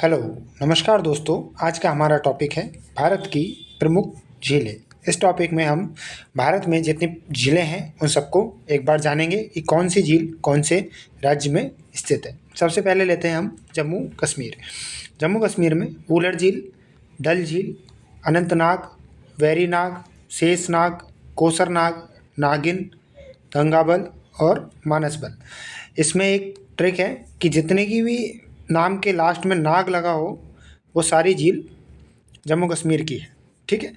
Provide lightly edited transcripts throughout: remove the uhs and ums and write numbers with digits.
Hello, नमस्कार दोस्तों। आज का हमारा टॉपिक है भारत की प्रमुख झीलें। इस टॉपिक में हम भारत में जितनी झीलें हैं उन सबको एक बार जानेंगे कि कौन सी झील कौन से राज्य में स्थित है। सबसे पहले लेते हैं हम जम्मू कश्मीर। जम्मू कश्मीर में वुलर झील, डल झील, अनंतनाग, वेरीनाग, शेषनाग, कोसरनाग, नागिन, गंगाबल और मानसबल। इसमें एक ट्रिक है कि जितने की भी नाम के लास्ट में नाग लगा हो वो सारी झील जम्मू कश्मीर की है। ठीक है,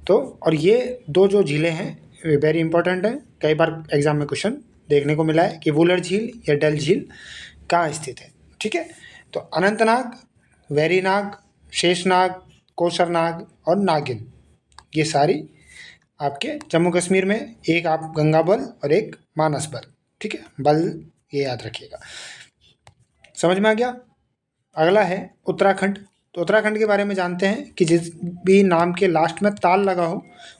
तो और ये दो जो झीलें हैं वेरी इंपॉर्टेंट हैं। कई बार एग्जाम में क्वेश्चन देखने को मिला है कि वुलर झील या डल झील कहाँ स्थित है। ठीक है, तो अनंतनाग, वेरीनाग, शेषनाग, कोसरनाग और नागिन, ये सारी आपके जम्मू कश्मीर में। एक आप गंगा बल और एक मानस बल। ठीक है, बल ये याद रखिएगा। समझ में आ गया। अगला है उत्तराखंड। तो उत्तराखंड के बारे में जानते हैं कि जिस भी नाम के लास्ट में ताल लगा हो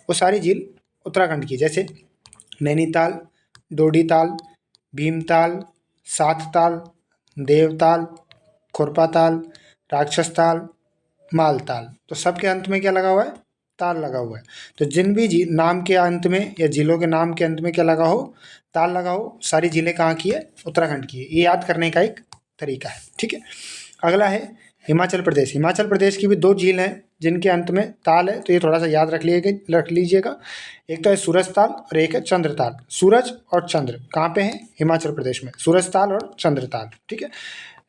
वो सारी झील उत्तराखंड की, जैसे नैनीताल, डोडीताल, भीमताल, सातताल, देवताल, खुरपाताल, राक्षसताल, मालताल। तो सबके अंत में क्या लगा हुआ है? ताल लगा हुआ है। तो जिन भी नाम के अंत में या झीलों के नाम के अंत में क्या लगा हो? ताल लगा हो, सारी झीलें कहाँ की है? उत्तराखंड की है। ये याद करने का एक तरीका है। ठीक है, अगला है हिमाचल प्रदेश। हिमाचल प्रदेश की भी दो झील हैं जिनके अंत में ताल है, तो ये थोड़ा सा याद रख लीजिएगा। एक तो है सूरज ताल और एक है चंद्र ताल। सूरज और चंद्र कहाँ पे हैं? हिमाचल प्रदेश में, सूरज ताल और चंद्र ताल। ठीक है,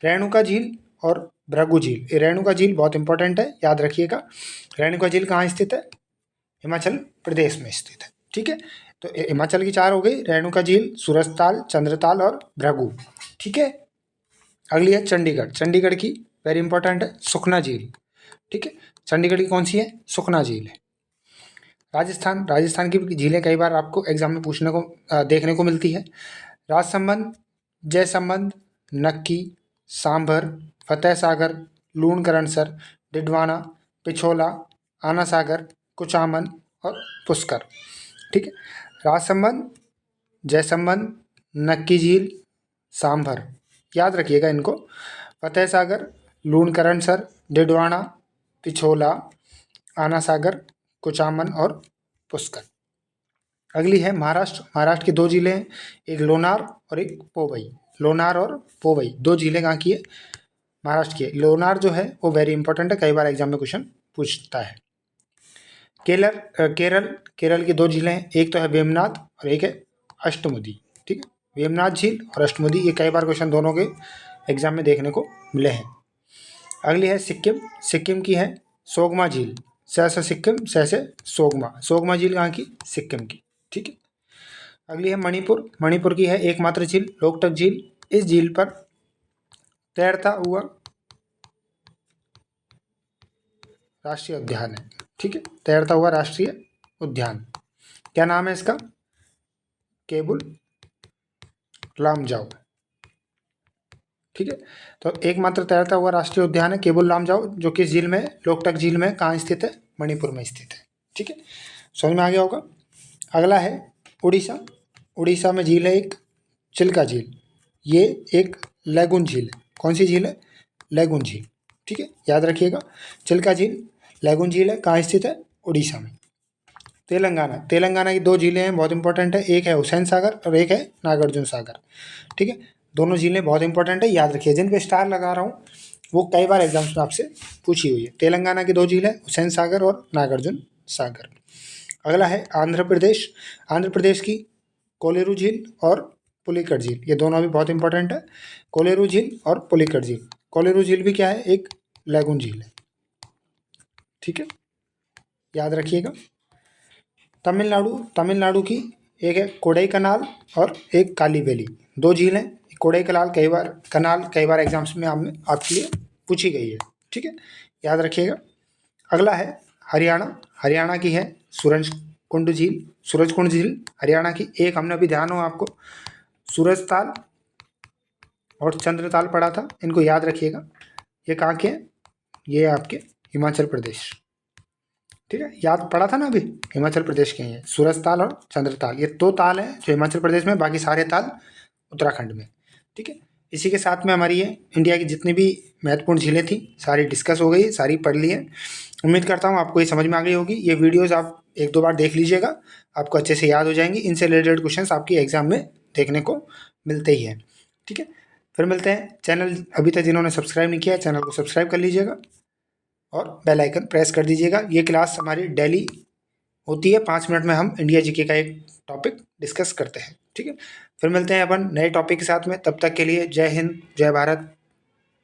रेणुका झील और भृगु झील। ये रेणुका झील बहुत इंपॉर्टेंट है, याद रखिएगा। रेणुका झील कहाँ स्थित है? हिमाचल प्रदेश में स्थित है। ठीक है, तो हिमाचल की चार हो गई, रेणुका झील, सूरजताल, चंद्रताल और भृगु। ठीक है, अगली है चंडीगढ़। चंडीगढ़ की वेरी इंपॉर्टेंट है सुखना झील। ठीक है, चंडीगढ़ की कौन सी है? सुखना झील है। राजस्थान। राजस्थान की झीलें कई बार आपको एग्जाम में पूछने को देखने को मिलती है। राजसमंद, जयसमंद, नक्की, सांभर, फतेह सागर, लूणकरणसर, डिडवाना, पिछोला, आना सागर, कुचामन और पुष्कर। ठीक है, राजसमंद, जयसमंद, नक्की झील, सांभर, याद रखिएगा इनको। फतेह सागर, लूणकरणसर, डिडवाना, पिछोला, आना सागर, कुचामन और पुष्कर। अगली है महाराष्ट्र। महाराष्ट्र की दो झीलें हैं, एक लोनार और एक पोवई। लोनार और पोवई दो झीलें कहाँ की है? महाराष्ट्र की है। लोनार जो है वो वेरी इंपॉर्टेंट है, कई बार एग्जाम में क्वेश्चन पूछता है। केरल। केरल की दो झीलें हैं, एक तो है वेमनाथ और एक है अष्टमुदी। ठीक है, वेमनाथ झील और अष्टमुदी, ये कई बार क्वेश्चन दोनों के एग्जाम में देखने को मिले हैं। अगली है सिक्किम। सिक्किम की है सोगमा झील। से सिक्किम, से सोगमा। सोगमा झील कहाँ की? सिक्किम की। ठीक है, अगली है मणिपुर। मणिपुर की है एकमात्र झील लोकटक झील। इस झील पर तैरता हुआ राष्ट्रीय उद्यान है। ठीक है, तैरता हुआ राष्ट्रीय उद्यान, क्या नाम है इसका? केबुल लामजाओ। ठीक है, तो एकमात्र तैरता हुआ राष्ट्रीय उद्यान है केबुल लामजाओ, जो किस झील में? लोकटक झील में। कहाँ स्थित है? मणिपुर में स्थित है। ठीक है, समझ में आ गया होगा। अगला है उड़ीसा। उड़ीसा में झील है एक चिल्का झील। ये एक लैगून झील है। कौन सी झील है? लैगून झील। ठीक है, याद रखिएगा, चिल्का झील, लैगून झील है। कहाँ स्थित है? उड़ीसा में। तेलंगाना। तेलंगाना की दो झीलें हैं, बहुत इंपॉर्टेंट है, एक है हुसैन सागर और एक है नागार्जुन सागर। ठीक है, दोनों झीलें बहुत इंपॉर्टेंट है, याद रखिए। जिन पे स्टार लगा रहा हूँ वो कई बार एग्जाम्स में आपसे पूछी हुई है। तेलंगाना की दो झीलें हुसैन सागर और नागार्जुन सागर। अगला है आंध्र प्रदेश। आंध्र प्रदेश की कोलेरू झील और पुलिकट झील, ये दोनों भी बहुत इंपॉर्टेंट है। कोलेरू झील और पुलिकट झील। कोलेरू झील भी क्या है? एक लैगून झील है। ठीक है, याद रखिएगा। तमिलनाडु। तमिलनाडु की एक है कोडई कनाल और एक काली वैली, दो झील हैं। कोडई कनाल कई बार एग्जाम्स में आपके लिए पूछी गई है। ठीक है, याद रखिएगा। अगला है हरियाणा। हरियाणा की है सूरजकुंड झील। सूरजकुंड झील हरियाणा की। एक हमने अभी ध्यान हो आपको, सूरजताल और चंद्रताल पढ़ा था, इनको याद रखिएगा। ये कहाँ के हैं? ये आपके हिमाचल प्रदेश। ठीक है, याद पड़ा था ना अभी, हिमाचल प्रदेश के हैं सूरजताल और चंद्रताल। ये दो ताल हैं जो हिमाचल प्रदेश में, बाकी सारे ताल उत्तराखंड में। ठीक है, इसी के साथ में हमारी ये इंडिया की जितनी भी महत्वपूर्ण झीलें थी सारी डिस्कस हो गई, सारी पढ़ ली है। उम्मीद करता हूँ आपको ये समझ में आ गई होगी। ये वीडियोज़ आप एक दो बार देख लीजिएगा, आपको अच्छे से याद हो जाएंगी। इनसे रिलेटेड क्वेश्चंस आपकी एग्जाम में देखने को मिलते ही हैं। ठीक है, फिर मिलते हैं। चैनल अभी तक जिन्होंने सब्सक्राइब नहीं किया है, चैनल को सब्सक्राइब कर लीजिएगा और बेल आइकन प्रेस कर दीजिएगा। ये क्लास हमारी डेली होती है, 5 मिनट में हम इंडिया जीके का एक टॉपिक डिस्कस करते हैं। ठीक है, फिर मिलते हैं अपन नए टॉपिक के साथ में। तब तक के लिए जय हिंद, जय भारत,